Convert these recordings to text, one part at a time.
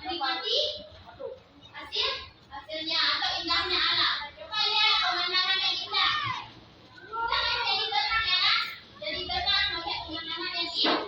menikmati hasilnya atau indahnya alam. Coba lihat pemandangan yang indah. Kita kan jadi tenang ya kan? Jadi tenang melihat pemandangan yang indah.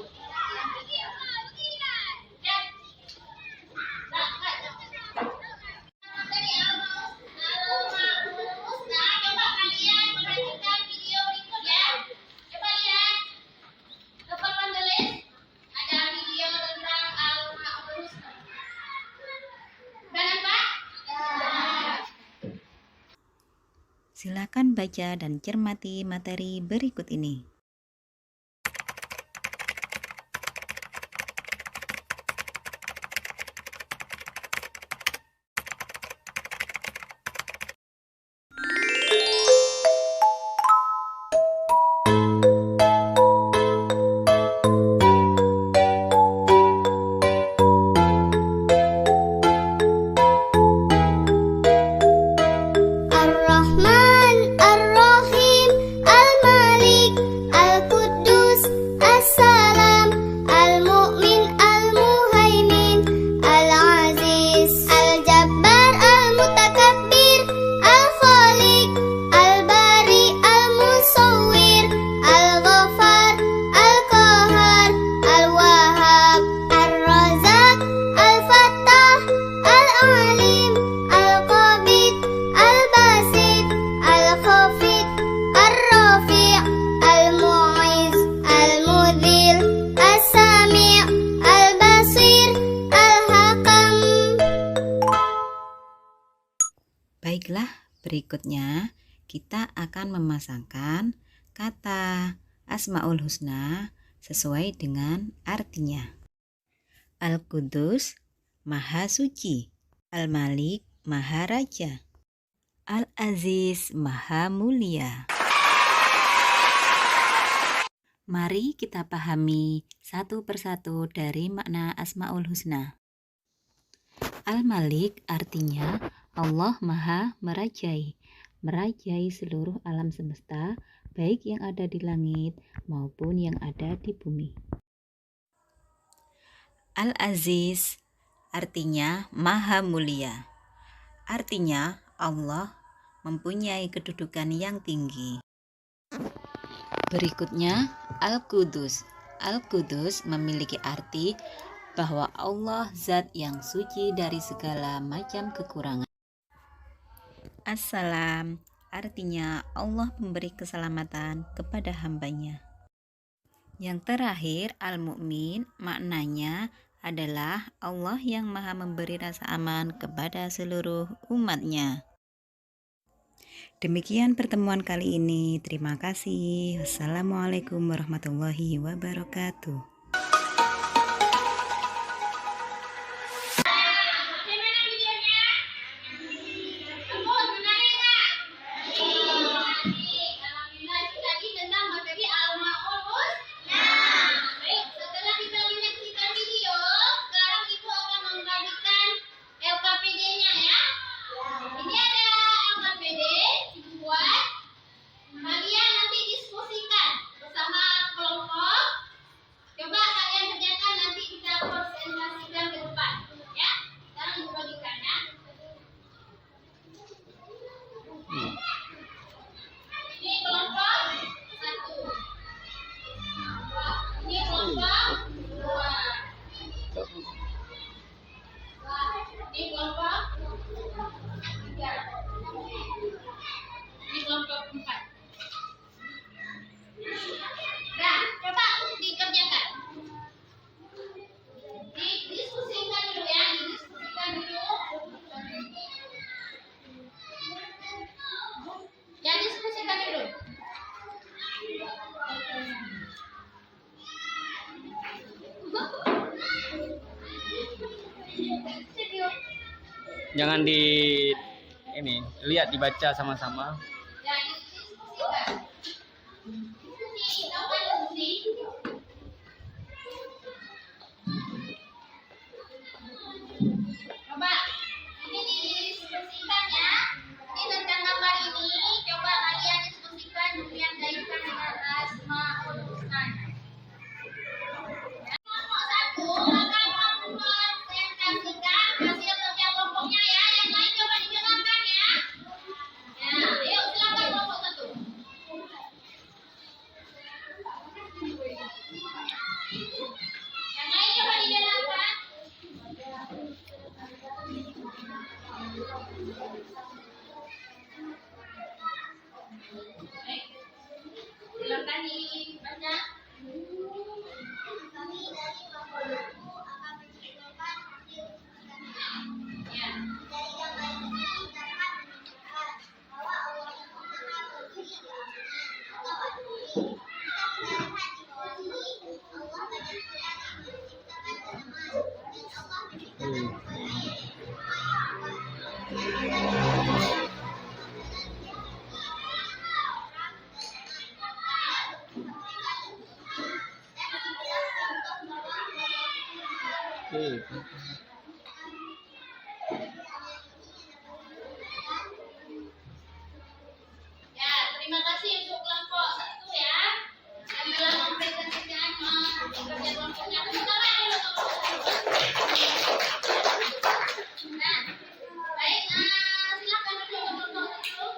Silakan baca dan cermati materi berikut ini. Baiklah, berikutnya kita akan memasangkan kata Asmaul Husna sesuai dengan artinya. Al-Qudus, Maha Suci. Al-Malik, Maha Raja. Al-Aziz, Maha Mulia. Mari kita pahami satu persatu dari makna Asmaul Husna. Al-Malik artinya Allah Maha Merajai, merajai seluruh alam semesta, baik yang ada di langit maupun yang ada di bumi. Al-Aziz artinya Maha Mulia, artinya Allah mempunyai kedudukan yang tinggi. Berikutnya Al-Qudus. Al-Qudus memiliki arti bahwa Allah zat yang suci dari segala macam kekurangan. Assalam artinya Allah memberi keselamatan kepada hambanya. Yang terakhir Al-Mu'min maknanya adalah Allah yang maha memberi rasa aman kepada seluruh umatnya. Demikian pertemuan kali ini. Terima kasih. Wassalamualaikum warahmatullahi wabarakatuh. Kalian nanti diskusikan bersama kelompok. Coba kalian kerjakan, nanti kita presentasikan ke depan, ya. Sekarang dibagikan ya. Ini kelompok 1. Ini kelompok 2. Ini kelompok 3. Ini kelompok 4. Nah, coba dikerjakan. Didiskusikan dulu ya, didiskusikan dulu. Ya, diskusikan dulu. Jangan lihat, dibaca sama-sama. Ya, didiskusikan. Diskusi, tahu kan diskusi? Coba, ini didiskusikan ya. Ini tentang gambar ini, coba kalian diskusikan kemudian kaitkan dengan Asmaul Husna. Oke. Ya, terima kasih untuk kelompok 1 ya. Yang telah mempresentasikan kerja kelompoknya. Pertama dulu kelompok 1. Nah, baik, silakan dulu kelompok 1.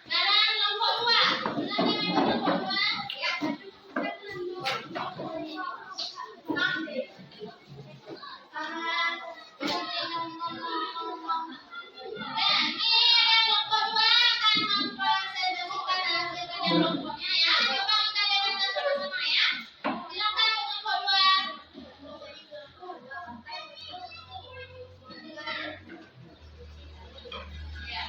Sekarang kelompok 2. Silakan ikut kelompok 2. Ya. Kelompoknya ya, coba kita dengarkan sama-sama ya. Silakan kelompok 2. Ya.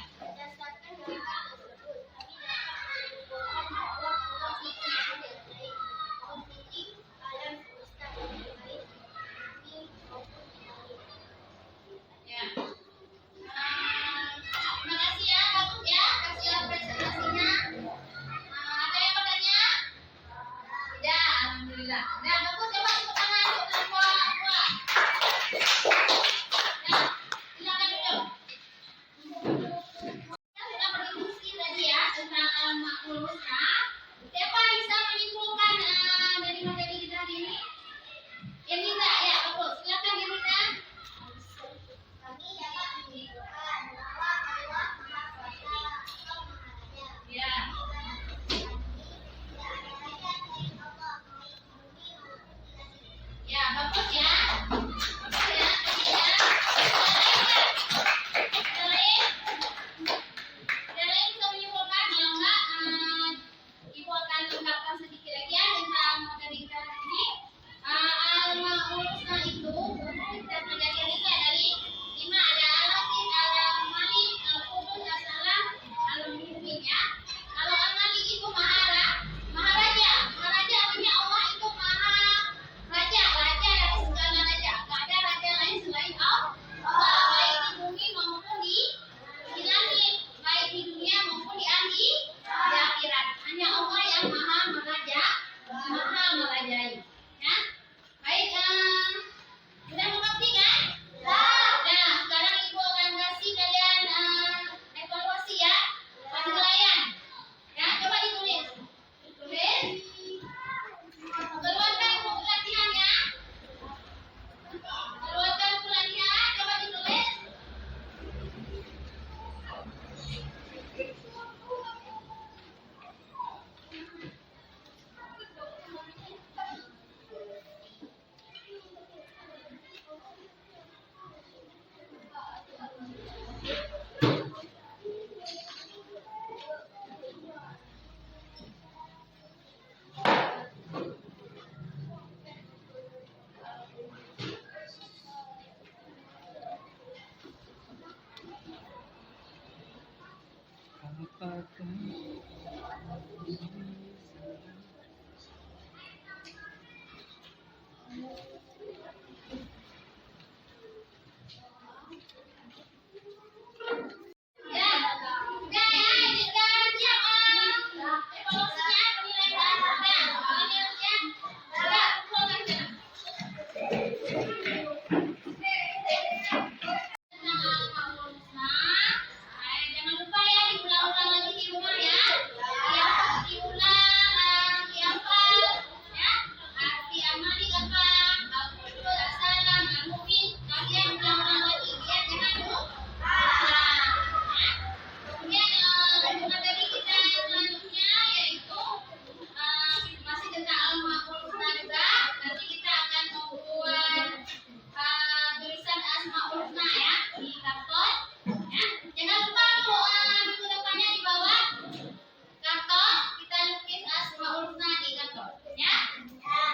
Ya. Terima kasih ya, bagus ya, kasih presentasinya. Ada yang bertanya? Tidak, alhamdulillah. Nah, bagus, coba tepuk tangan untuk kelompok 2. Nah, silakan duduk. Kita sudah berdiskusi tadi ya tentang al-ma'ul husna. Siapa bisa menyimpulkan dari materi kita hari ini? Yamina, ya, bagus. Silakan Yamina. Kami dapat menyimpulkan bahwa Allah Maha Kuasa atau Maha Raja. Ya. Ya, bagus ya. Bagus ya. Selain bisa menyimpulkan, kalau enggak, Ibu akan lengkapkan sedikit lagi ya tentang materi kita hari ini. Al-Ma'ul Husna itu kita pelajari ini dari 5 ada Al-Aziz, Al-Malik, Al-Qudus, As-Salam, Al-Mu'min ya. Kalau Al-Malik itu maharaja. Maharaja artinya Allah itu maha raja dari segala raja. Enggak ada raja lain selain Allah, baik di bumi maupun di langit, baik di dunia maupun di akhirat. Hanya Allah yang maha meraja, maha merajai. Ya, baik. Sudah mengerti kan? Nah, sekarang Ibu akan kasih kalian evaluasi ya, penilaian. Ya, coba ditulis. Tulis. Keluarkan buku latihannya. Keluarkan buku latihan, coba ditulis. Ya, udah ya, ini udah siap evaluasinya, penilaian. Nah, penilaiannya coba kumpulkan sana. Tentang al-ma'ul husna. Jangan lupa ya diulang-ulang lagi di rumah ya. Diulang, dihafal ya. Arti al-Malik apa? Al-Qudus, As-Salam, Al-Mu'min. Kalian ulang-ulang lagi biar jangan lupa. Kemudian materi kita selanjutnya yaitu masih tentang al-ma'ul husna juga. Nanti kita akan membuat tulisan asmaul husna ya di karton. Ya, jangan lupa minggu depannya di bawah karton kita lukis asmaul husna di karton. Ya, sudah.